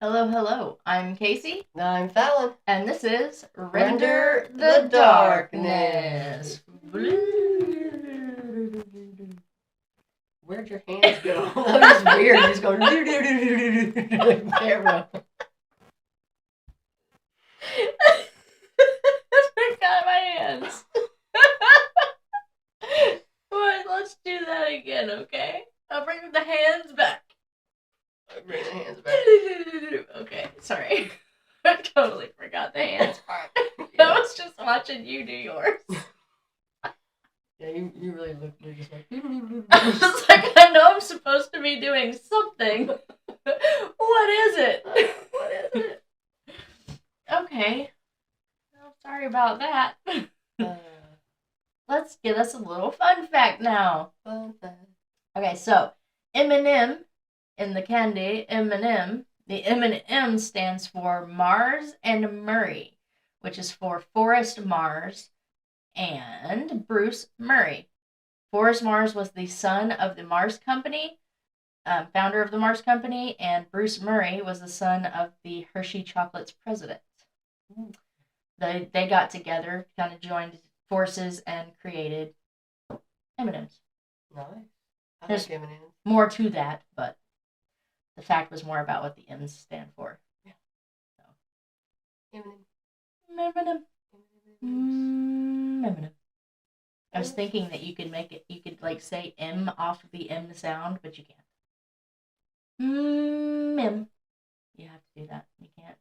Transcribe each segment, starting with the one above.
Hello, hello. I'm Casey, I'm Fallon. and this is Render Render the the Darkness. Darkness. Where'd your hands go? That was just weird. You just go do do do do do do like camera. I got my hands. Wait, let's do that again, okay? I'll bring the hands back. Bring the hands back. Okay, sorry. I totally forgot the hands part. Yeah. I was just watching you do yours. Yeah, you really look. You're just like. I was like, I know I'm supposed to be doing something. What is it? What is it? Okay. Well, sorry about that. Let's get us a little fun fact now. Fun fact. Okay, so M&M in the candy M&M, the M&M stands for Mars and Murray, which is for Forrest Mars and Bruce Murray. Forrest Mars was the son of the Mars Company, founder of the Mars Company, and Bruce Murray was the son of the Hershey Chocolates president. They got together, kind of joined forces, and created M&Ms. Nice. I There's like M&M's. more to that, but the fact was more about what the M's stand for. Yeah. So. M&M. M&M. M&M. I was Yes. thinking that you could make it, you could like say M off of the M sound, but you can't. M. You have to do that. You can't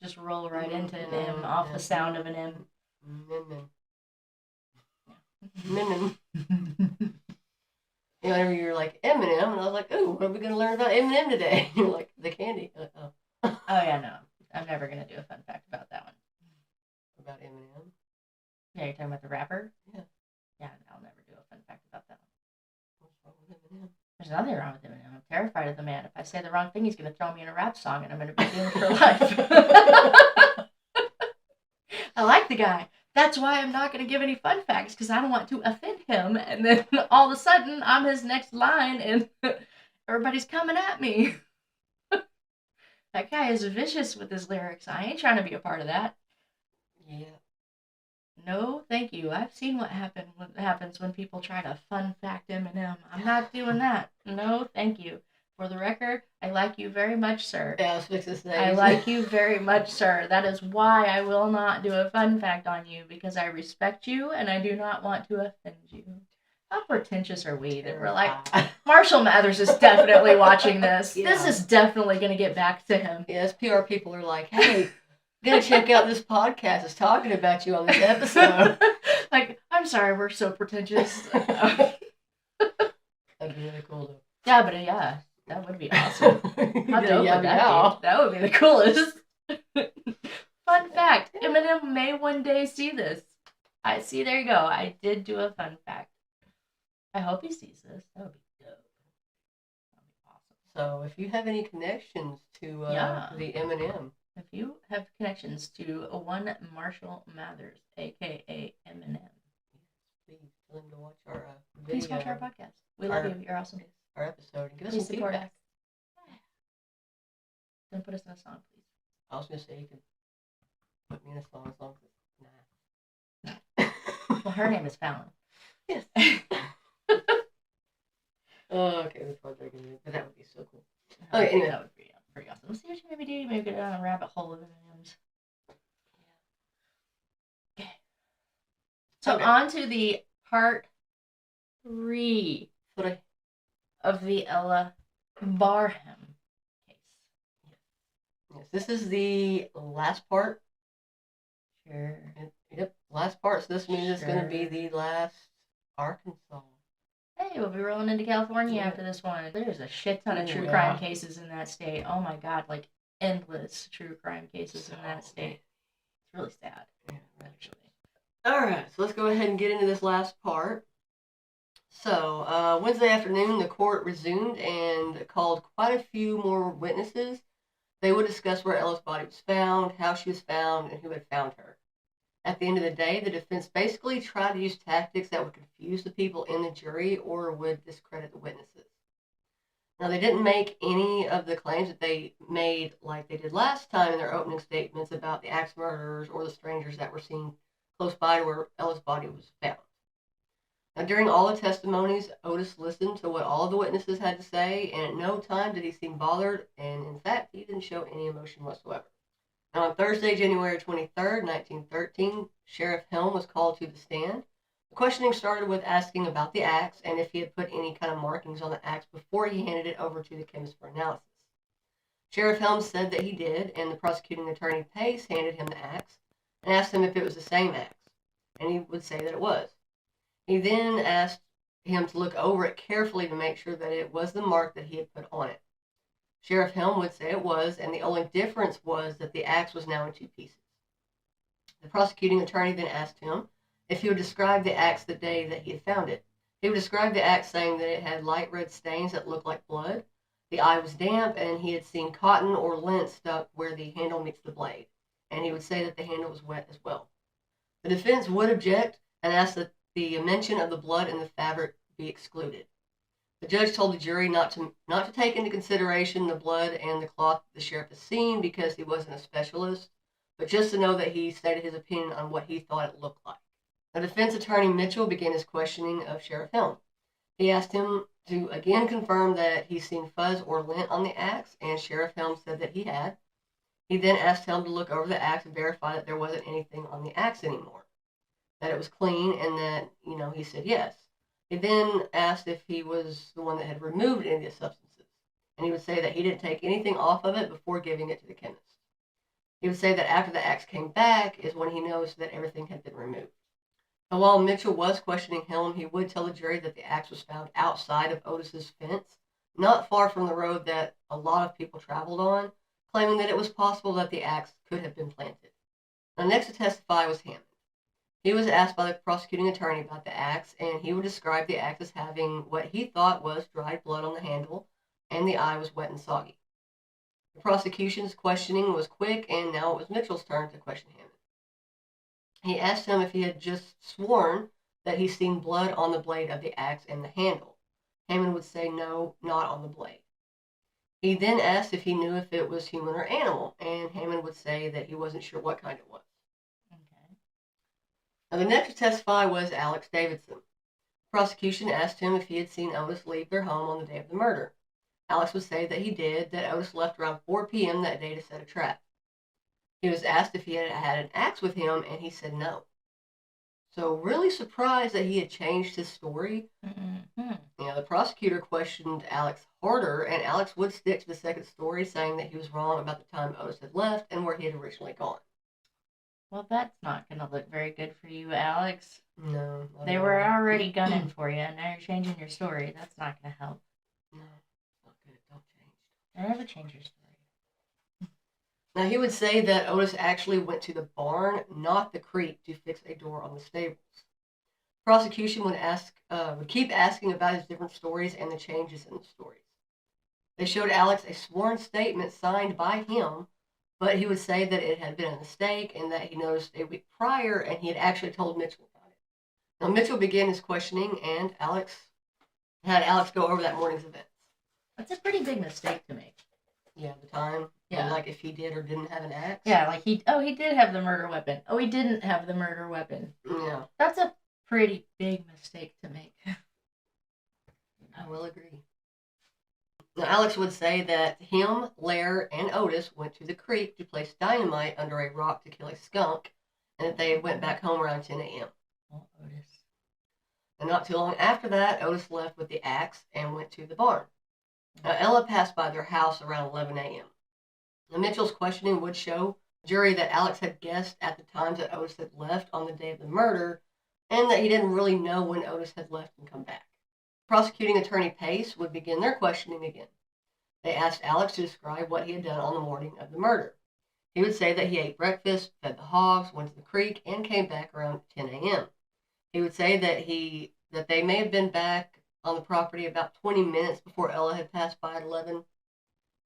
just roll right into an M off the sound of an M. M&M. Whenever you're like Eminem, and I was like, "Oh, what are we going to learn about Eminem today?" And you're like, "The candy." Like, oh. Oh yeah, no, I'm never gonna do a fun fact about that one. About Eminem? Yeah, you're talking about the rapper. Yeah. Yeah, I'll never do a fun fact about that one. What's wrong with Eminem? There's nothing wrong with Eminem. I'm terrified of the man. If I say the wrong thing, he's gonna throw me in a rap song, and I'm gonna be doomed for life. I like the guy. That's why I'm not going to give any fun facts, because I don't want to offend him. And then all of a sudden, I'm his next line, and everybody's coming at me. That guy is vicious with his lyrics. I ain't trying to be a part of that. Yeah. No, thank you. I've seen what happens when people try to fun fact Eminem. I'm not doing that. No, thank you. For the record, I like you very much, sir. Yeah, I was fixing to say. I like you very much, sir. That is why I will not do a fun fact on you, because I respect you and I do not want to offend you. How pretentious are we that we're like, Marshall Mathers is definitely watching this. Yeah. This is definitely going to get back to him. Yes, PR people are like, hey, gotta check out this podcast. It's talking about you on this episode. Like, I'm sorry, we're so pretentious. That'd be really cool, though. Yeah, but yeah. That would be awesome. How dope would that be? That would be the coolest. Fun fact: Eminem may one day see this. I see. There you go. I did do a fun fact. I hope he sees this. That would be dope. That would be awesome. So, if you have any connections to the Eminem, if you have connections to one Marshall Mathers, aka Eminem, please tell him to watch our video. Please watch our podcast. We love you. You're awesome. Our episode and give us some feedback. Us. Then put us in a song, please. I was gonna say you can put me in a song as long as nah. Well, her name is Fallon. Yes. Oh, okay, that's what they're gonna do. But that would be so cool. Okay, anyway. That would be pretty awesome. Let's see what you maybe do. You maybe go down a rabbit hole of M&Ms. Yeah. Okay. So on to the part 3 of the Ella Barham case. Yes, this is the last part. Sure. Yep, last part. So this means it's going to be the last Arkansas. Hey, we'll be rolling into California after this one. There's a shit ton of true crime cases in that state. Oh my god, like endless true crime cases in that state. It's really sad, actually. All right, so let's go ahead and get into this last part. So, Wednesday afternoon, the court resumed and called quite a few more witnesses. They would discuss where Ella's body was found, how she was found, and who had found her. At the end of the day, the defense basically tried to use tactics that would confuse the people in the jury or would discredit the witnesses. Now, they didn't make any of the claims that they made like they did last time in their opening statements about the axe murderers or the strangers that were seen close by to where Ella's body was found. Now, during all the testimonies, Otis listened to what all of the witnesses had to say, and at no time did he seem bothered, and in fact, he didn't show any emotion whatsoever. Now, on Thursday, January 23rd, 1913, Sheriff Helm was called to the stand. The questioning started with asking about the axe and if he had put any kind of markings on the axe before he handed it over to the chemist for analysis. Sheriff Helm said that he did, and the prosecuting attorney Pace handed him the axe and asked him if it was the same axe, and he would say that it was. He then asked him to look over it carefully to make sure that it was the mark that he had put on it. Sheriff Helm would say it was, and the only difference was that the axe was now in two pieces. The prosecuting attorney then asked him if he would describe the axe the day that he had found it. He would describe the axe saying that it had light red stains that looked like blood, the eye was damp, and he had seen cotton or lint stuck where the handle meets the blade, and he would say that the handle was wet as well. The defense would object and ask that the mention of the blood in the fabric be excluded. The judge told the jury not to take into consideration the blood and the cloth the sheriff had seen because he wasn't a specialist, but just to know that he stated his opinion on what he thought it looked like. The defense attorney Mitchell began his questioning of Sheriff Helm. He asked him to again confirm that he's seen fuzz or lint on the axe, and Sheriff Helm said that he had. He then asked Helm to look over the axe and verify that there wasn't anything on the axe anymore, that it was clean, and that, he said yes. He then asked if he was the one that had removed any of the substances, and he would say that he didn't take anything off of it before giving it to the chemist. He would say that after the axe came back is when he noticed that everything had been removed. Now, while Mitchell was questioning Helm, he would tell the jury that the axe was found outside of Otis's fence, not far from the road that a lot of people traveled on, claiming that it was possible that the axe could have been planted. Now, next to testify was Hammond. He was asked by the prosecuting attorney about the axe, and he would describe the axe as having what he thought was dried blood on the handle, and the eye was wet and soggy. The prosecution's questioning was quick, and now it was Mitchell's turn to question Hammond. He asked him if he had just sworn that he'd seen blood on the blade of the axe and the handle. Hammond would say no, not on the blade. He then asked if he knew if it was human or animal, and Hammond would say that he wasn't sure what kind it was. Okay. Now, the next to testify was Alex Davidson. The prosecution asked him if he had seen Otis leave their home on the day of the murder. Alex would say that he did, that Otis left around 4 p.m. that day to set a trap. He was asked if he had an axe with him, and he said no. So, really surprised that he had changed his story. Mm-hmm. The prosecutor questioned Alex harder, and Alex would stick to the second story, saying that he was wrong about the time Otis had left and where he had originally gone. Well, that's not going to look very good for you, Alex. No. They were already gunning for you, and now you're changing your story. That's not going to help. No, it's not good. Don't change. Never change your story. Now, he would say that Otis actually went to the barn, not the creek, to fix a door on the stables. Prosecution would keep asking about his different stories and the changes in the stories. They showed Alex a sworn statement signed by him, but he would say that it had been a mistake and that he noticed a week prior, and he had actually told Mitchell about it. Now, Mitchell began his questioning, and had Alex go over that morning's events. That's a pretty big mistake to make. Yeah, the time. Yeah. And, if he did or didn't have an axe. Yeah, he did have the murder weapon. Oh, he didn't have the murder weapon. Yeah. That's a pretty big mistake to make. I will agree. Now, Alex would say that him, Lair, and Otis went to the creek to place dynamite under a rock to kill a skunk, and that they went back home around 10 a.m. Oh, Otis. And not too long after that, Otis left with the axe and went to the barn. Now, Ella passed by their house around 11 a.m. Now, Mitchell's questioning would show the jury that Alex had guessed at the times that Otis had left on the day of the murder, and that he didn't really know when Otis had left and come back. Prosecuting attorney Pace would begin their questioning again. They asked Alex to describe what he had done on the morning of the murder. He would say that he ate breakfast, fed the hogs, went to the creek, and came back around 10 a.m. He would say that they may have been back on the property about 20 minutes before Ella had passed by at 11.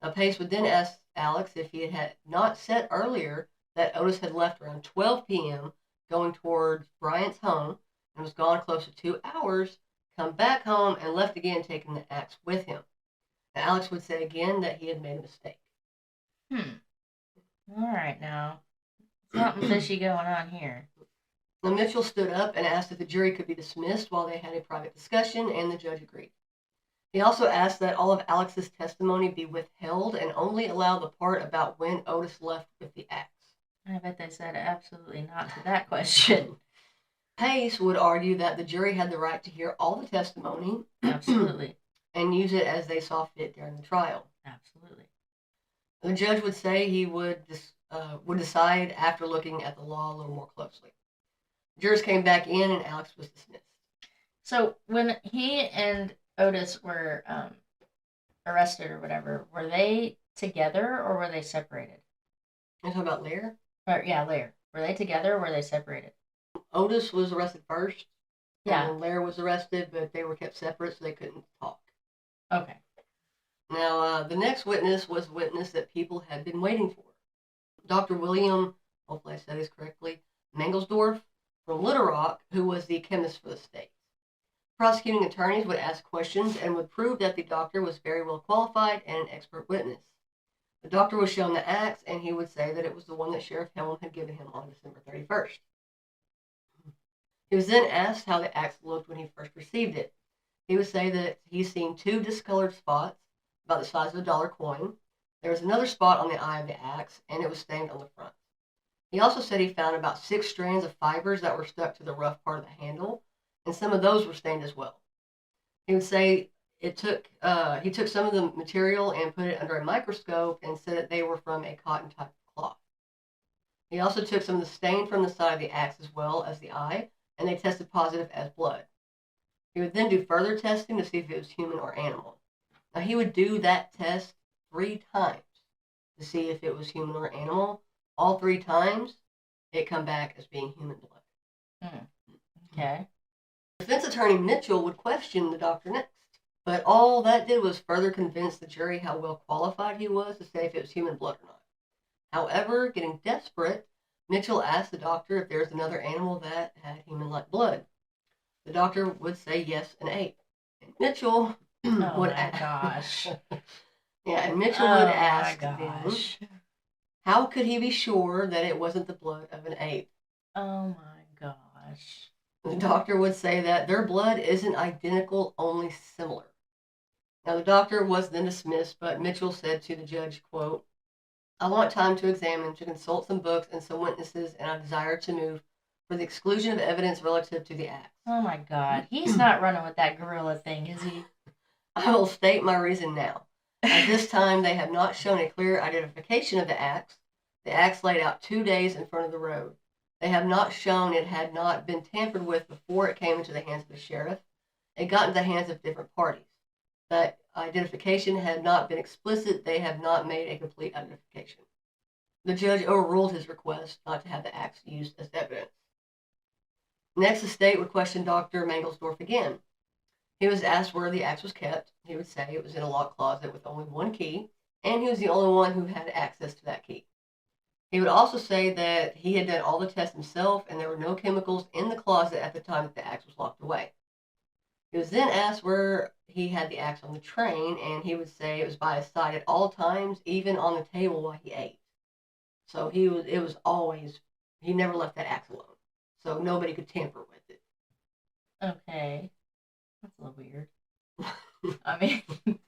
Now, Pace would then ask Alex if he had not said earlier that Otis had left around 12 p.m. going towards Bryant's home and was gone close to 2 hours, come back home, and left again taking the axe with him. Alex would say again that he had made a mistake. All right, now. Something fishy going on here. Now, Mitchell stood up and asked if the jury could be dismissed while they had a private discussion, and the judge agreed. He also asked that all of Alex's testimony be withheld and only allow the part about when Otis left with the axe. I bet they said absolutely not to that question. Pace would argue that the jury had the right to hear all the testimony. Absolutely. And use it as they saw fit during the trial. Absolutely. The judge would say he would decide after looking at the law a little more closely. Jurors came back in and Alex was dismissed. So when he and Otis were arrested or whatever, were they together or were they separated? You're talking about Lair? Yeah, Lair. Were they together or were they separated? Otis was arrested first. Yeah. And Lair was arrested, but they were kept separate so they couldn't talk. Okay. Now, the next witness was a witness that people had been waiting for. Dr. William, hopefully I said this correctly, Mangelsdorf from Little Rock, who was the chemist for the state. Prosecuting attorneys would ask questions and would prove that the doctor was very well qualified and an expert witness. The doctor was shown the axe, and he would say that it was the one that Sheriff Helm had given him on December 31st. He was then asked how the axe looked when he first received it. He would say that he's seen 2 discolored spots, about the size of a dollar coin. There was another spot on the eye of the axe, and it was stained on the front. He also said he found about 6 strands of fibers that were stuck to the rough part of the handle, and some of those were stained as well. He would say he took some of the material and put it under a microscope and said that they were from a cotton type of cloth. He also took some of the stain from the side of the axe as well as the eye, and they tested positive as blood. He would then do further testing to see if it was human or animal. Now, he would do that test 3 times to see if it was human or animal. All 3 times, it come back as being human blood. Okay. Defense attorney Mitchell would question the doctor next, but all that did was further convince the jury how well qualified he was to say if it was human blood or not. However, getting desperate, Mitchell asked the doctor if there was another animal that had human-like blood. The doctor would say yes, an ape. And Mitchell would gosh. Yeah, and Mitchell would ask them, how could he be sure that it wasn't the blood of an ape? Oh my gosh. The doctor would say that their blood isn't identical, only similar. Now, the doctor was then dismissed, but Mitchell said to the judge, quote, I want time to examine, to consult some books and some witnesses, and I desire to move for the exclusion of evidence relative to the axe. Oh my God. He's not running with that gorilla thing, is he? I will state my reason now. At this time, they have not shown a clear identification of the axe. The axe laid out 2 days in front of the road. They have not shown it had not been tampered with before it came into the hands of the sheriff. It got into the hands of different parties. That identification had not been explicit. They have not made a complete identification. The judge overruled his request not to have the axe used as evidence. Next, the state would question Dr. Mangelsdorf again. He was asked where the axe was kept. He would say it was in a locked closet with only 1 key, and he was the only one who had access to that key. He would also say that he had done all the tests himself, and there were no chemicals in the closet at the time that the axe was locked away. He was then asked where he had the axe on the train, and he would say it was by his side at all times, even on the table while he ate. So he never left that axe alone. So nobody could tamper with it. Okay. That's a little weird. I mean,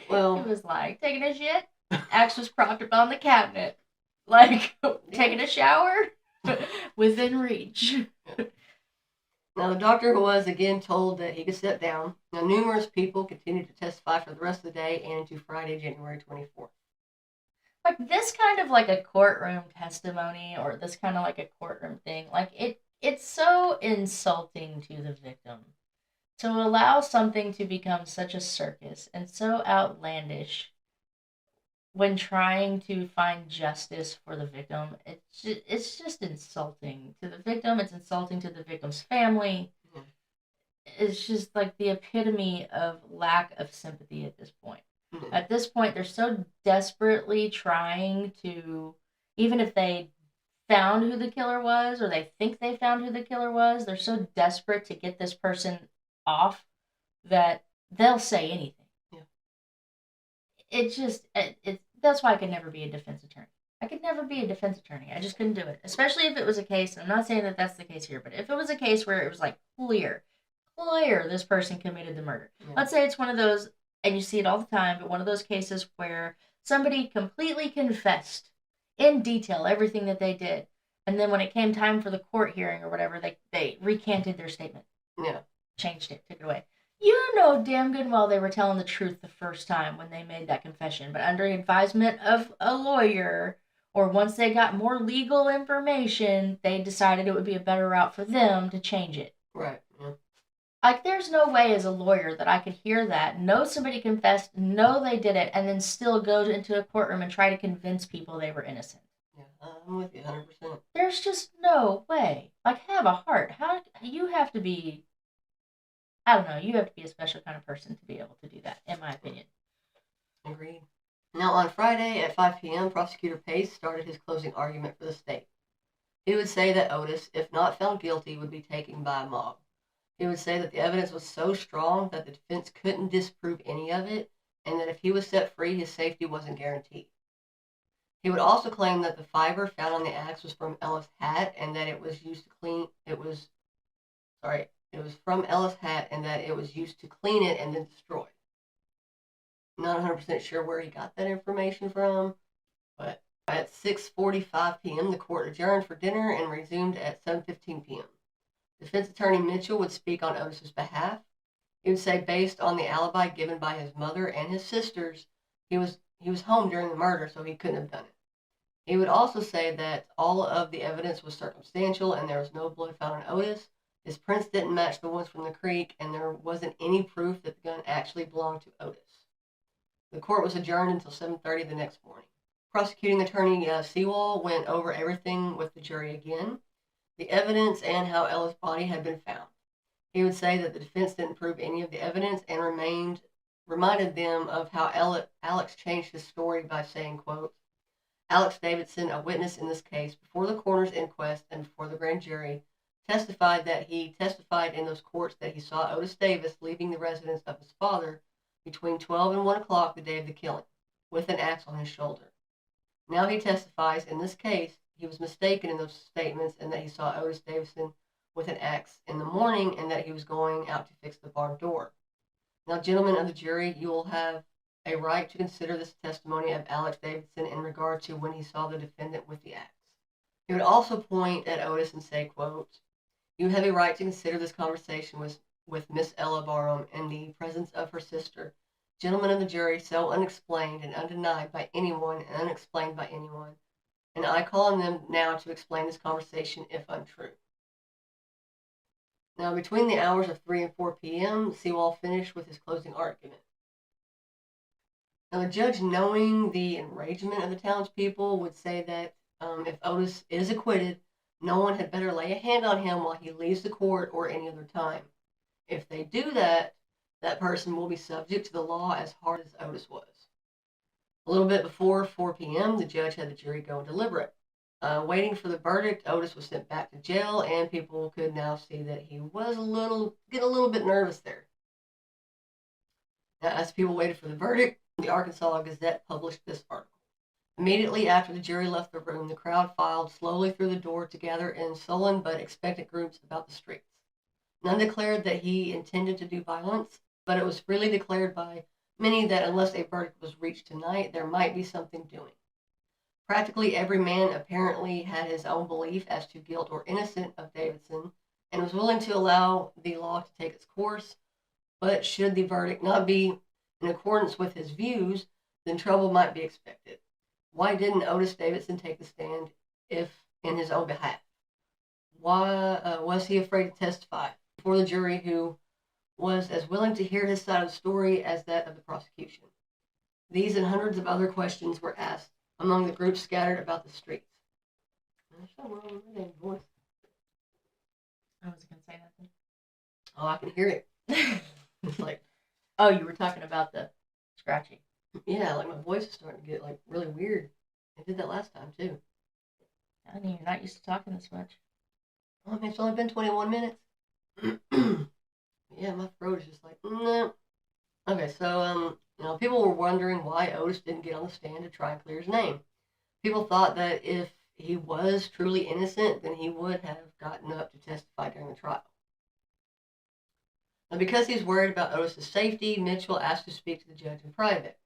well, it was like taking a shit. Axe was propped up on the cabinet. Like taking a shower within reach. Now, the doctor was again told that he could step down. Now, numerous people continued to testify for the rest of the day and into Friday, January 24th. Like this kind of like a courtroom testimony or this kind of like a courtroom thing, like it's so insulting to the victim. To allow something to become such a circus and so outlandish when trying to find justice for the victim, it's just insulting to the victim. It's insulting to the victim's family. Mm-hmm. It's just like the epitome of lack of sympathy at this point. Mm-hmm. At this point, they're so desperately trying to, even if they found who the killer was or they think they found who the killer was, they're so desperate to get this person off that they'll say anything. Yeah. that's why I could never be a defense attorney. I could never be a defense attorney. I just couldn't do it. Especially if it was a case, and I'm not saying that that's the case here, but if it was a case where it was like clear this person committed the murder. Yeah. Let's say it's one of those, and you see it all the time, but one of those cases where somebody completely confessed in detail everything that they did. And then when it came time for the court hearing or whatever, they recanted their statement. Yeah. Changed it, took it away. You know damn good well they were telling the truth the first time when they made that confession, but under advisement of a lawyer, or once they got more legal information, they decided it would be a better route for them to change it. Right. Yeah. Like, there's no way as a lawyer that I could hear that, know somebody confessed, know they did it, and then still go into a courtroom and try to convince people they were innocent. Yeah, I'm with you 100%. There's just no way. Like, have a heart. How you have to be, I don't know, you have to be a special kind of person to be able to do that, in my opinion. Agreed. Now, on Friday at 5 p.m., Prosecutor Pace started his closing argument for the state. He would say that Otis, if not found guilty, would be taken by a mob. He would say that the evidence was so strong that the defense couldn't disprove any of it, and that if he was set free, his safety wasn't guaranteed. He would also claim that the fiber found on the axe was from Ella's hat, and that it was used to clean. It was from Ella's hat, and that it was used to clean it and then destroyed. Not 100% sure where he got that information from, but at 6:45 p.m., the court adjourned for dinner and resumed at 7:15 p.m. Defense Attorney Mitchell would speak on Otis's behalf. He would say, based on the alibi given by his mother and his sisters, he was home during the murder, so he couldn't have done it. He would also say that all of the evidence was circumstantial and there was no blood found on Otis. His prints didn't match the ones from the creek, and there wasn't any proof that the gun actually belonged to Otis. The court was adjourned until 7:30 the next morning. Prosecuting Attorney Sewall went over everything with the jury again, the evidence and how Ella's body had been found. He would say that the defense didn't prove any of the evidence and reminded them of how Alex changed his story by saying, quote, Alex Davidson, a witness in this case, before the coroner's inquest and before the grand jury, testified that he testified in those courts that he saw Otis Davis leaving the residence of his father between 12 and 1 o'clock the day of the killing, with an axe on his shoulder. Now he testifies in this case he was mistaken in those statements and that he saw Otis Davidson with an axe in the morning and that he was going out to fix the barn door. Now, gentlemen of the jury, you will have a right to consider this testimony of Alex Davidson in regard to when he saw the defendant with the axe. He would also point at Otis and say, quote, you have a right to consider this conversation with Miss Ella Barham in the presence of her sister. Gentlemen of the jury, so unexplained and undenied by anyone and unexplained by anyone, and I call on them now to explain this conversation if untrue. Now, between the hours of 3 and 4 p.m., Sewall finished with his closing argument. Now, the judge, knowing the enragement of the townspeople, would say that if Otis is acquitted, no one had better lay a hand on him while he leaves the court or any other time. If they do that, that person will be subject to the law as hard as Otis was. A little bit before 4 p.m., the judge had the jury go and deliberate. Waiting for the verdict, Otis was sent back to jail, and people could now see that he was getting a little bit nervous there. Now, as people waited for the verdict, the Arkansas Gazette published this article. Immediately after the jury left the room, the crowd filed slowly through the door to gather in sullen but expectant groups about the streets. None declared that he intended to do violence, but it was freely declared by many that unless a verdict was reached tonight, there might be something doing. Practically every man apparently had his own belief as to guilt or innocence of Davidson and was willing to allow the law to take its course, but should the verdict not be in accordance with his views, then trouble might be expected. Why didn't Otis Davidson take the stand if in his own behalf? Why was he afraid to testify before the jury who was as willing to hear his side of the story as that of the prosecution? These and hundreds of other questions were asked among the groups scattered about the streets. I wasn't going to say nothing. Oh, I can hear it. It's like, oh, you were talking about the scratching. Yeah, like my voice is starting to get like really weird. I did that last time too. I mean, you're not used to talking this much. Oh, I mean, it's only been 21 minutes. Yeah, my throat is just like, no. Okay, so people were wondering why Otis didn't get on the stand to try and clear his name. People thought that if he was truly innocent, then he would have gotten up to testify during the trial. And because he's worried about Otis's safety, Mitchell asked to speak to the judge in private.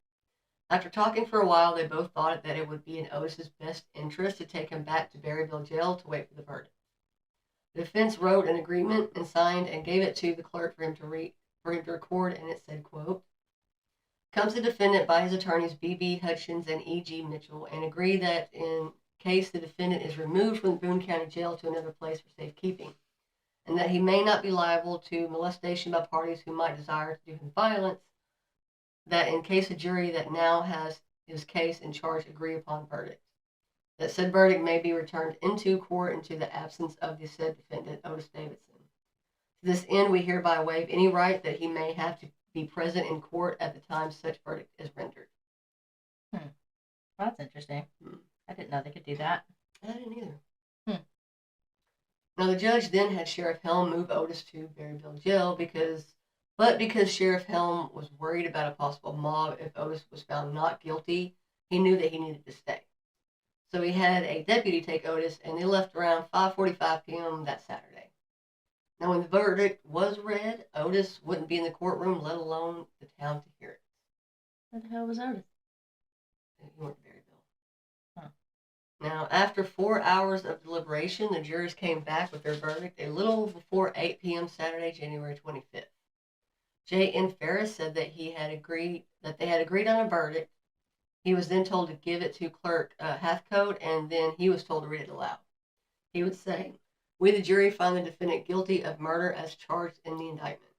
After talking for a while, they both thought that it would be in Otis's best interest to take him back to Berryville jail to wait for the verdict. The defense wrote an agreement and signed and gave it to the clerk for him to record, and it said, quote, comes the defendant by his attorneys B.B. Hutchins and E.G. Mitchell and agree that in case the defendant is removed from the Boone County Jail to another place for safekeeping, and that he may not be liable to molestation by parties who might desire to do him violence, that in case a jury that now has his case in charge agree upon verdict, that said verdict may be returned into court into the absence of the said defendant, Otis Davidson. To this end, we hereby waive any right that he may have to be present in court at the time such verdict is rendered. Well, that's interesting. I didn't know they could do that. I didn't either. Now, the judge then had Sheriff Helm move Otis to Berryville jail because Sheriff Helm was worried about a possible mob if Otis was found not guilty, he knew that he needed to stay. So he had a deputy take Otis, and they left around 5:45 p.m. that Saturday. Now, when the verdict was read, Otis wouldn't be in the courtroom, let alone the town to hear it. Where the hell was Otis? He went to Berryville. Huh. Now, after 4 hours of deliberation, the jurors came back with their verdict a little before 8 p.m. Saturday, January 25th. J. N. Ferris said that they had agreed on a verdict. He was then told to give it to Clerk Hathcote, and then he was told to read it aloud. He would say, we, the jury, find the defendant guilty of murder as charged in the indictment.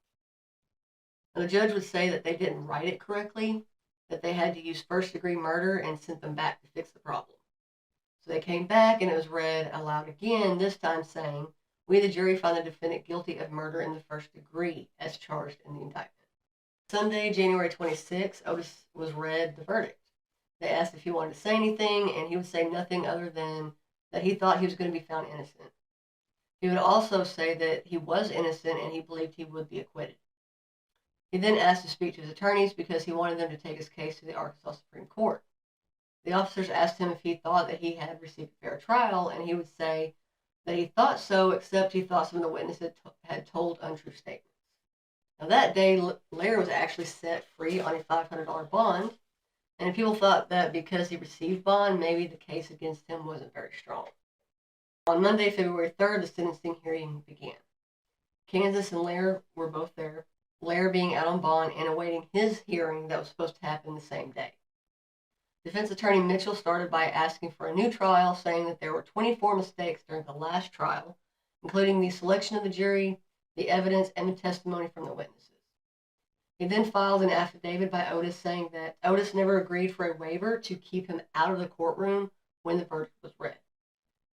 And the judge would say that they didn't write it correctly, that they had to use first-degree murder and sent them back to fix the problem. So they came back, and it was read aloud again, this time saying, we, the jury, find the defendant guilty of murder in the first degree as charged in the indictment. Sunday, January 26th, Otis was read the verdict. They asked if he wanted to say anything, and he would say nothing other than that he thought he was going to be found innocent. He would also say that he was innocent and he believed he would be acquitted. He then asked to speak to his attorneys because he wanted them to take his case to the Arkansas Supreme Court. The officers asked him if he thought that he had received a fair trial, and he would say that he thought so, except he thought some of the witnesses had told untrue statements. Now, that day, Lair was actually set free on a $500 bond, and people thought that because he received bond, maybe the case against him wasn't very strong. On Monday, February 3rd, the sentencing hearing began. Kansas and Lair were both there, Lair being out on bond and awaiting his hearing that was supposed to happen the same day. Defense attorney Mitchell started by asking for a new trial, saying that there were 24 mistakes during the last trial, including the selection of the jury, the evidence, and the testimony from the witnesses. He then filed an affidavit by Otis saying that Otis never agreed for a waiver to keep him out of the courtroom when the verdict was read.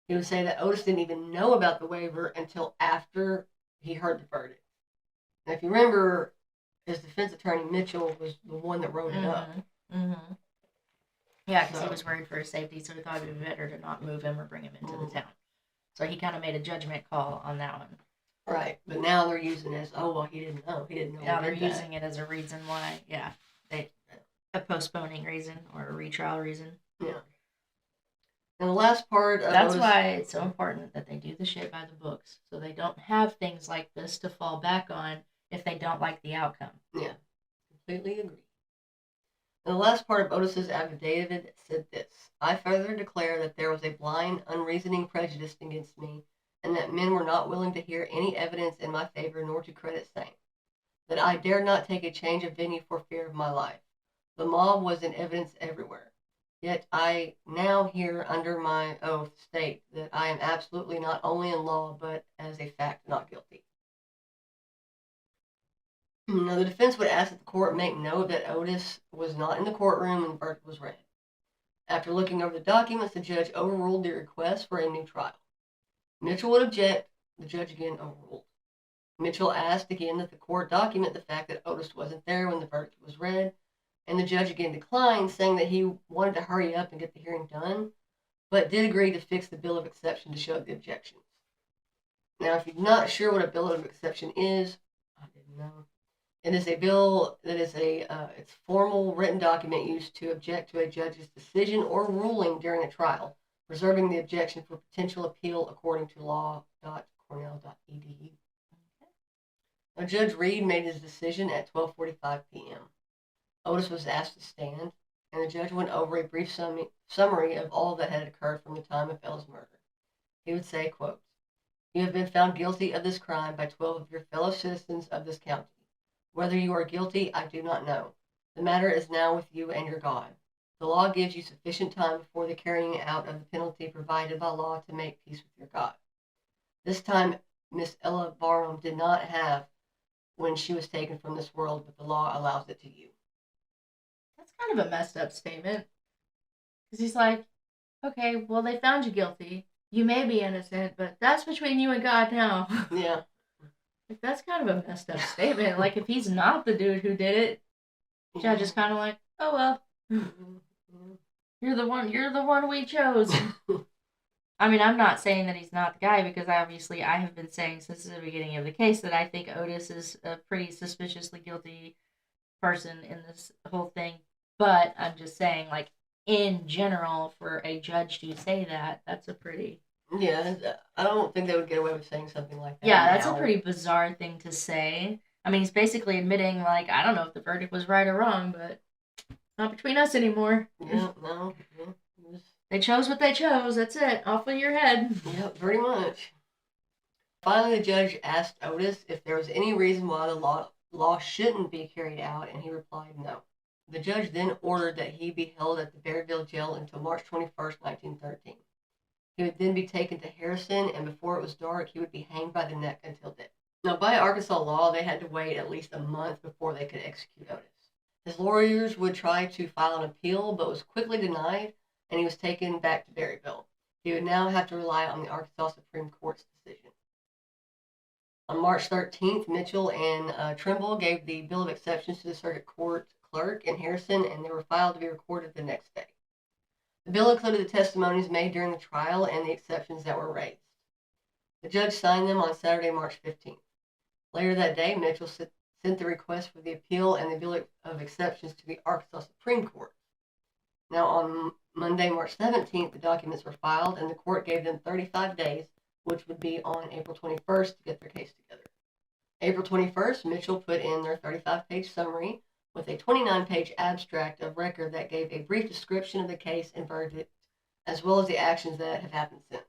He would say that Otis didn't even know about the waiver until after he heard the verdict. Now, if you remember, his defense attorney Mitchell was the one that wrote it up. Mm-hmm. Yeah, because he was worried for his safety, so he thought it would be better to not move him or bring him into the town. So he kind of made a judgment call on that one. Right, but now they're using it as, oh, well, he didn't know. Yeah, they're using it as a reason why, a postponing reason or a retrial reason. Yeah. And the last part of That's why it's so important that they do the shit by the books, so they don't have things like this to fall back on if they don't like the outcome. Yeah, completely agree. And the last part of Otis's affidavit said this: I further declare that there was a blind, unreasoning prejudice against me, and that men were not willing to hear any evidence in my favor nor to credit same. That I dared not take a change of venue for fear of my life. The mob was in evidence everywhere. Yet I now here under my oath state that I am absolutely not only in law, but as a fact not guilty. Now, the defense would ask that the court make note that Otis was not in the courtroom when the verdict was read. After looking over the documents, the judge overruled the request for a new trial. Mitchell would object. The judge again overruled. Mitchell asked again that the court document the fact that Otis wasn't there when the verdict was read, and the judge again declined, saying that he wanted to hurry up and get the hearing done, but did agree to fix the bill of exception to show the objections. Now, if you're not sure what a bill of exception is, I didn't know. It is a bill that is it's formal written document used to object to a judge's decision or ruling during a trial, reserving the objection for potential appeal according to law.cornell.edu. Now, Judge Reed made his decision at 12:45 p.m. Otis was asked to stand, and the judge went over a brief summary of all that had occurred from the time of Ella's murder. He would say, quote, "You have been found guilty of this crime by 12 of your fellow citizens of this county. Whether you are guilty, I do not know. The matter is now with you and your God. The law gives you sufficient time before the carrying out of the penalty provided by law to make peace with your God. This time, Miss Ella Barham did not have when she was taken from this world, but the law allows it to you." That's kind of a messed up statement. Because he's like, okay, well, they found you guilty. You may be innocent, but that's between you and God now. Yeah. Like, that's kind of a messed up statement. Like, if he's not the dude who did it, judge is kind of like, oh, well. You're the one we chose. I mean, I'm not saying that he's not the guy, because obviously I have been saying since the beginning of the case that I think Otis is a pretty suspiciously guilty person in this whole thing. But I'm just saying, like, in general, for a judge to say that, that's a pretty... Yeah, I don't think they would get away with saying something like that. Yeah, that's a pretty bizarre thing to say. I mean, he's basically admitting, like, I don't know if the verdict was right or wrong, but it's not between us anymore. Yeah, no. Yeah, they chose what they chose. That's it. Off with your head. Yeah, pretty much. Finally, the judge asked Otis if there was any reason why the law shouldn't be carried out, and he replied no. The judge then ordered that he be held at the Berryville jail until March 21st, 1913. He would then be taken to Harrison, and before it was dark, he would be hanged by the neck until death. Now, by Arkansas law, they had to wait at least a month before they could execute Otis. His lawyers would try to file an appeal, but was quickly denied, and he was taken back to Berryville. He would now have to rely on the Arkansas Supreme Court's decision. On March 13th, Mitchell and Trimble gave the Bill of Exceptions to the Circuit Court clerk in Harrison, and they were filed to be recorded the next day. The bill included the testimonies made during the trial and the exceptions that were raised. The judge signed them on Saturday, March 15th. Later that day, Mitchell sent the request for the appeal and the Bill of Exceptions to the Arkansas Supreme Court. Now, on Monday, March 17th, the documents were filed, and the court gave them 35 days, which would be on April 21st, to get their case together. April 21st, Mitchell put in their 35-page summary with a 29-page abstract of record that gave a brief description of the case and verdict, as well as the actions that have happened since.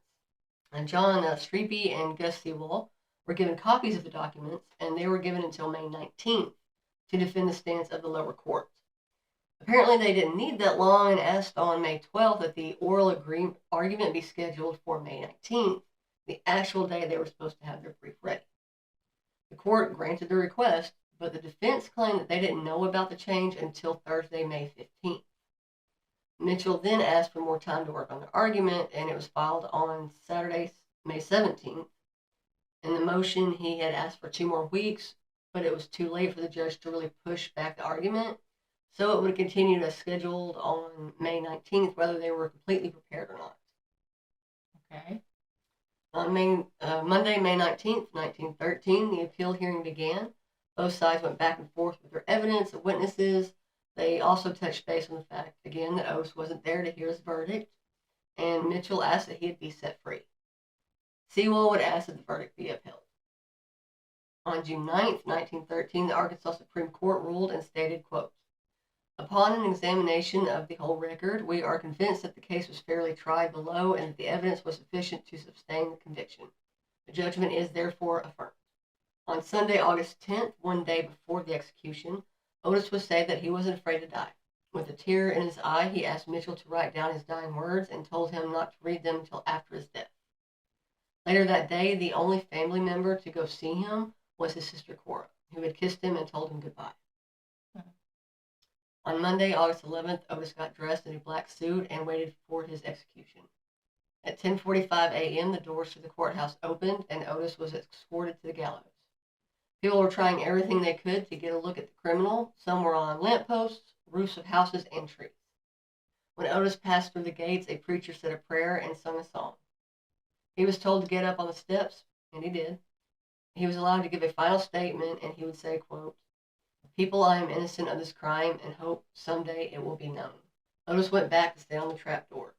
And John Streepy and Gus Sewall were given copies of the documents, and they were given until May 19th to defend the stance of the lower court. Apparently, they didn't need that long and asked on May 12th that the oral argument be scheduled for May 19th, the actual day they were supposed to have their brief ready. The court granted the request, but the defense claimed that they didn't know about the change until Thursday, May 15th. Mitchell then asked for more time to work on the argument, and it was filed on Saturday, May 17th. In the motion, he had asked for 2 more weeks, but it was too late for the judge to really push back the argument, so it would continue as scheduled on May 19th, whether they were completely prepared or not. Okay. On Monday, May 19th, 1913, the appeal hearing began. Both sides went back and forth with their evidence and witnesses. They also touched base on the fact, again, that Otis wasn't there to hear his verdict, and Mitchell asked that he be set free. Sewall would ask that the verdict be upheld. On June 9th, 1913, the Arkansas Supreme Court ruled and stated, quote, "Upon an examination of the whole record, we are convinced that the case was fairly tried below and that the evidence was sufficient to sustain the conviction. The judgment is therefore affirmed." On Sunday, August 10th, one day before the execution, Otis would say that he wasn't afraid to die. With a tear in his eye, he asked Mitchell to write down his dying words and told him not to read them until after his death. Later that day, the only family member to go see him was his sister Cora, who had kissed him and told him goodbye. On Monday, August 11th, Otis got dressed in a black suit and waited for his execution. At 10:45 a.m., the doors to the courthouse opened, and Otis was escorted to the gallows. People were trying everything they could to get a look at the criminal. Some were on lampposts, roofs of houses, and trees. When Otis passed through the gates, a preacher said a prayer and sung a song. He was told to get up on the steps, and he did. He was allowed to give a final statement, and he would say, quote, People, I am innocent of this crime and hope someday it will be known. Otis went back to stay on the trapdoor.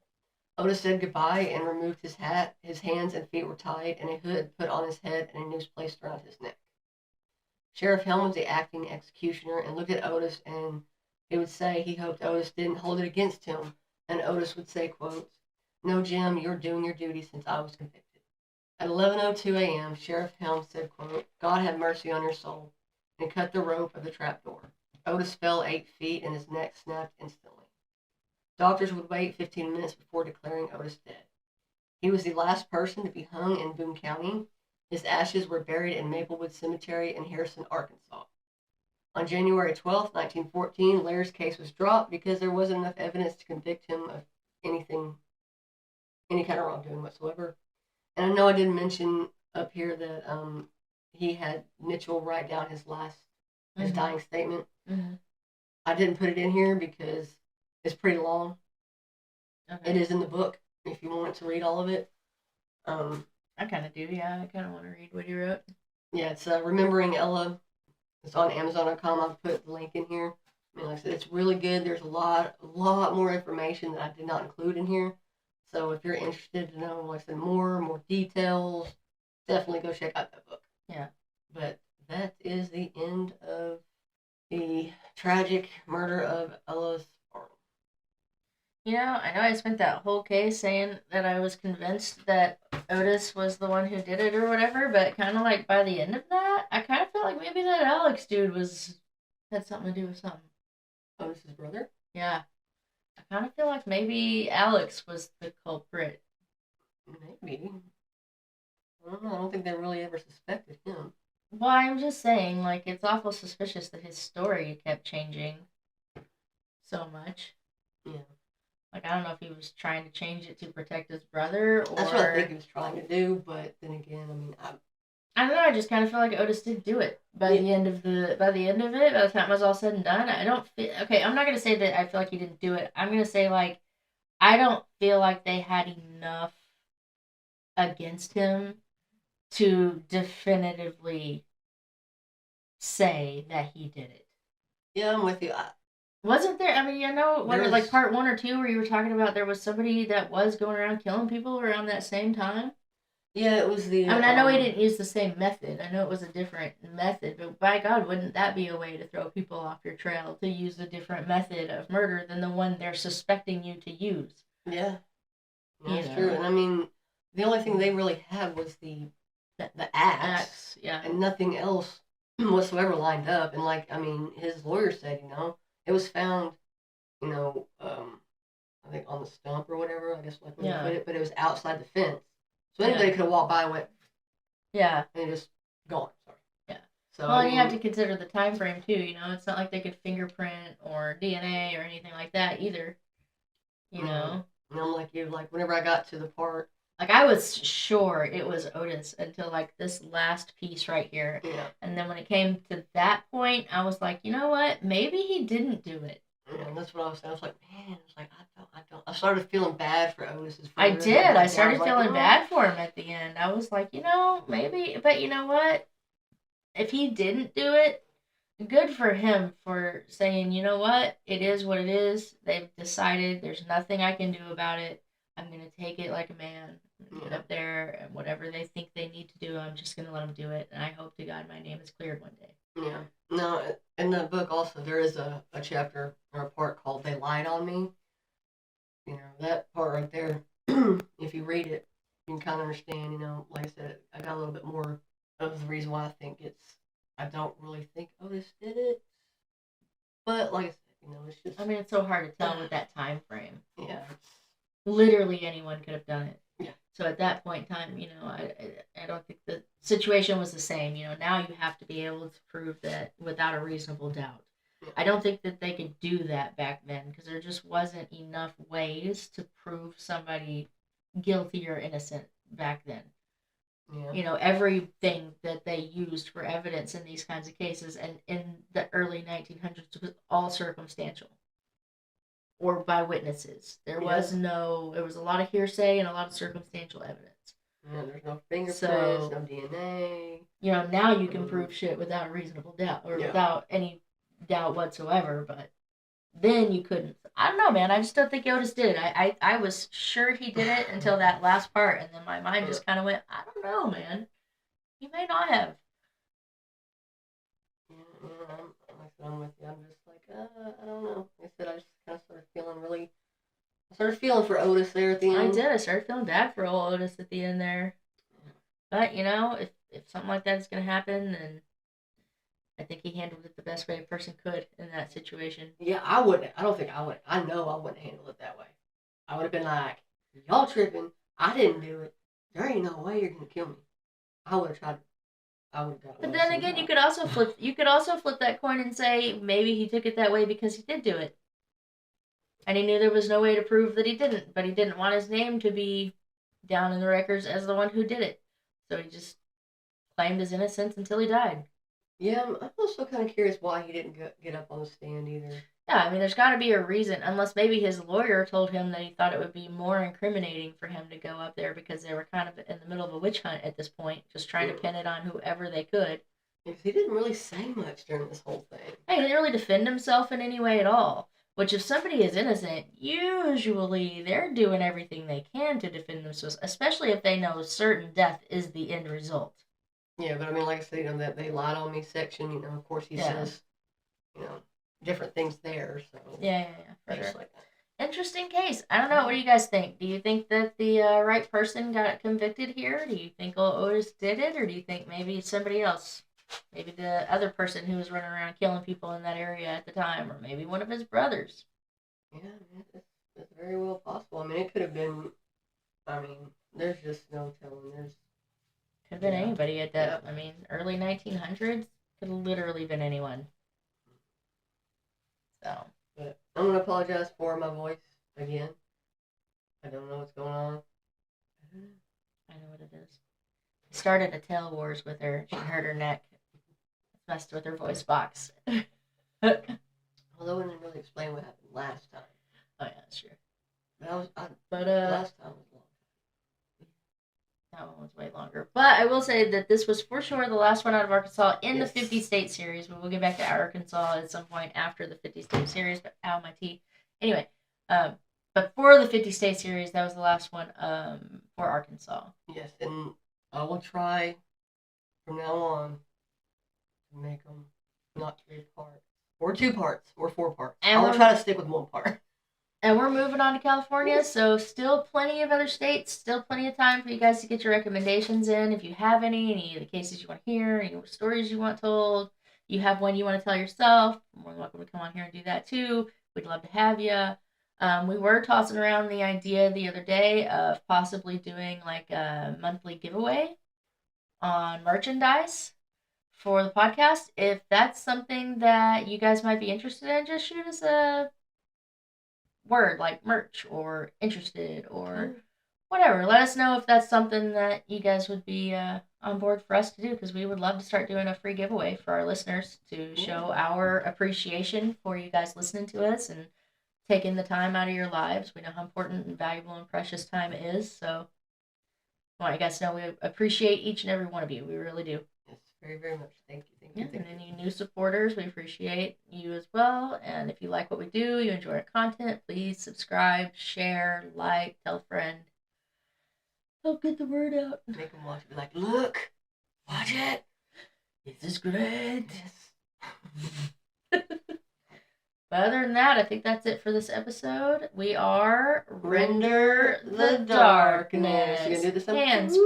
Otis said goodbye and removed his hat. His hands and feet were tied, and a hood put on his head and a noose placed around his neck. Sheriff Helm was the acting executioner and looked at Otis, and he would say he hoped Otis didn't hold it against him, and Otis would say, quote, "No, Jim, you're doing your duty since I was convicted." At 11:02 a.m., Sheriff Helm said, quote, "God have mercy on your soul," and cut the rope of the trapdoor. Otis fell 8 feet, and his neck snapped instantly. Doctors would wait 15 minutes before declaring Otis dead. He was the last person to be hung in Boone County. His ashes were buried in Maplewood Cemetery in Harrison, Arkansas. On January 12, 1914, Lair's case was dropped because there wasn't enough evidence to convict him of anything, any kind of wrongdoing whatsoever. And I know I didn't mention up here that he had Mitchell write down his dying statement. Mm-hmm. I didn't put it in here because it's pretty long. Okay. It is in the book if you want to read all of it. I kind of do, yeah. I kind of want to read what he wrote. Yeah, it's Remembering Ella. It's on Amazon.com. I'll put the link in here. I mean, like I said, it's really good. There's a lot more information that I did not include in here. So if you're interested to know, like I said, more details, definitely go check out that book. Yeah. But that is the end of the tragic murder of Ella Barham. You know I spent that whole case saying that I was convinced that Otis was the one who did it or whatever, but kind of like by the end of that, I kind of felt like maybe that Alex dude had something to do with something. Otis's brother? Yeah. I kind of feel like maybe Alex was the culprit. Maybe. I don't know. I don't think they really ever suspected him. Well, I'm just saying, like, it's awful suspicious that his story kept changing so much. Yeah. Like, I don't know if he was trying to change it to protect his brother or... That's what I think he was trying to do, but then again, I mean, I don't know, I just kind of feel like Otis did do it by the end of it, by the time it was all said and done. I don't feel... Okay, I'm not going to say that I feel like he didn't do it. I'm going to say, like, I don't feel like they had enough against him to definitively say that he did it. Yeah, I'm with you. Wasn't there? I mean, you know, like part 1 or 2 where you were talking about there was somebody that was going around killing people around that same time? Yeah, it was the... I mean, I know he didn't use the same method. I know it was a different method, but by God, wouldn't that be a way to throw people off your trail, to use a different method of murder than the one they're suspecting you to use? Yeah. That's true. And I mean, the only thing they really had was the axe. Yeah. And nothing else whatsoever lined up. And like, I mean, his lawyer said, it was found, I think on the stump or whatever, I guess like when you put it, but it was outside the fence. So anybody could have walked by and went, and it just gone. Sorry. Yeah. So well, and you have to consider the time frame too. It's not like they could fingerprint or DNA or anything like that either. You know. And I'm like you. Like whenever I got to the part, like I was sure it was Otis until like this last piece right here. Yeah. And then when it came to that point, I was like, you know what? Maybe he didn't do it. Yeah, and that's what I was saying. I was like, man, I was like, I don't. I started feeling bad for Otis's I did. I started feeling bad for him at the end. I was like, maybe, but you know what? If he didn't do it, good for him for saying, you know what? It is what it is. They've decided there's nothing I can do about it. I'm going to take it like a man. Get up there and whatever they think they need to do, I'm just going to let them do it. And I hope to God my name is cleared one day. Yeah. No, in the book also there is a chapter or a part called "They Lied on Me." That part right there. If you read it, you can kind of understand. Like I said, I got a little bit more of the reason why I think I don't really think Otis did it, but like I said, it's just. I mean, it's so hard to tell with that time frame. Yeah. Literally anyone could have done it. Yeah. So at that point in time, I don't think the situation was the same. Now you have to be able to prove that without a reasonable doubt. Yeah. I don't think that they could do that back then because there just wasn't enough ways to prove somebody guilty or innocent back then. Yeah. Everything that they used for evidence in these kinds of cases and in the early 1900s was all circumstantial. Or by witnesses. There was a lot of hearsay and a lot of circumstantial evidence. Yeah, there's no fingerprints, no DNA. Now you can prove shit without a reasonable doubt or without any doubt whatsoever, but then you couldn't. I don't know, man. I just don't think Otis did it. I was sure he did it until that last part, and then my mind just kind of went, I don't know, man. He may not have. Yeah, I'm with you. I'm just like, I don't know. Like I said, I just kind of started feeling really. I started feeling for Otis there at the end. I did. I started feeling bad for old Otis at the end there. But, if something like that is going to happen, then I think he handled it the best way a person could in that situation. Yeah, I wouldn't. I don't think I would. I know I wouldn't handle it that way. I would have been like, y'all tripping. I didn't do it. There ain't no way you're gonna kill me. I would have tried. I would have got. But then again, you could also flip that coin and say maybe he took it that way because he did do it, and he knew there was no way to prove that he didn't. But he didn't want his name to be down in the records as the one who did it, so he just claimed his innocence until he died. Yeah, I'm also kind of curious why he didn't get up on the stand either. Yeah, I mean, there's got to be a reason, unless maybe his lawyer told him that he thought it would be more incriminating for him to go up there because they were kind of in the middle of a witch hunt at this point, just trying to pin it on whoever they could. Because he didn't really say much during this whole thing. He didn't really defend himself in any way at all. Which, if somebody is innocent, usually they're doing everything they can to defend themselves, especially if they know certain death is the end result. Yeah, but I mean, like I said, that they lied on me section, of course he says, different things there, so. Yeah, for sure. Like that. Interesting case. I don't know. What do you guys think? Do you think that the right person got convicted here? Do you think Otis did it, or do you think maybe somebody else? Maybe the other person who was running around killing people in that area at the time, or maybe one of his brothers. Yeah, it's very well possible. I mean, it could have been. I mean, there's just no telling. Could have been anybody at that. Yeah. I mean, early 1900s could have literally been anyone. So. But I'm gonna apologize for my voice again. I don't know what's going on. I know what it is. Started a tail wars with her. She hurt her neck. Messed with her voice box. Although I didn't really explain what happened last time. Oh yeah, sure. But last time was long. That one was way longer. But I will say that this was for sure the last one out of Arkansas in the 50-state series. We will get back to Arkansas at some point after the 50-state series, but ow, my tea. Anyway, but for the 50-state series, that was the last one for Arkansas. Yes, and I will try from now on to make them not 3 parts, or 2 parts, or 4 parts. And I will try to stick with 1 part. And we're moving on to California, so still plenty of other states, still plenty of time for you guys to get your recommendations in. If you have any of the cases you want to hear, any stories you want told, you have one you want to tell yourself, you're more than welcome to come on here and do that too. We'd love to have you. We were tossing around the idea the other day of possibly doing like a monthly giveaway on merchandise for the podcast. If that's something that you guys might be interested in, just shoot us a word like merch or interested or whatever. Let us know if that's something that you guys would be on board for us to do, because we would love to start doing a free giveaway for our listeners to show our appreciation for you guys listening to us and taking the time out of your lives. We know how important and valuable and precious time is, so I want you guys to know we appreciate each and every one of you. We really do. Yes, very, very much. Thank you. And any new supporters, we appreciate you as well. And if you like what we do, you enjoy our content, please subscribe, share, like, tell a friend. Help get the word out. Make them watch it. Be like, look, watch it. This is great. Yes. But other than that, I think that's it for this episode. We are Render the Darkness. You gonna do this? Hands.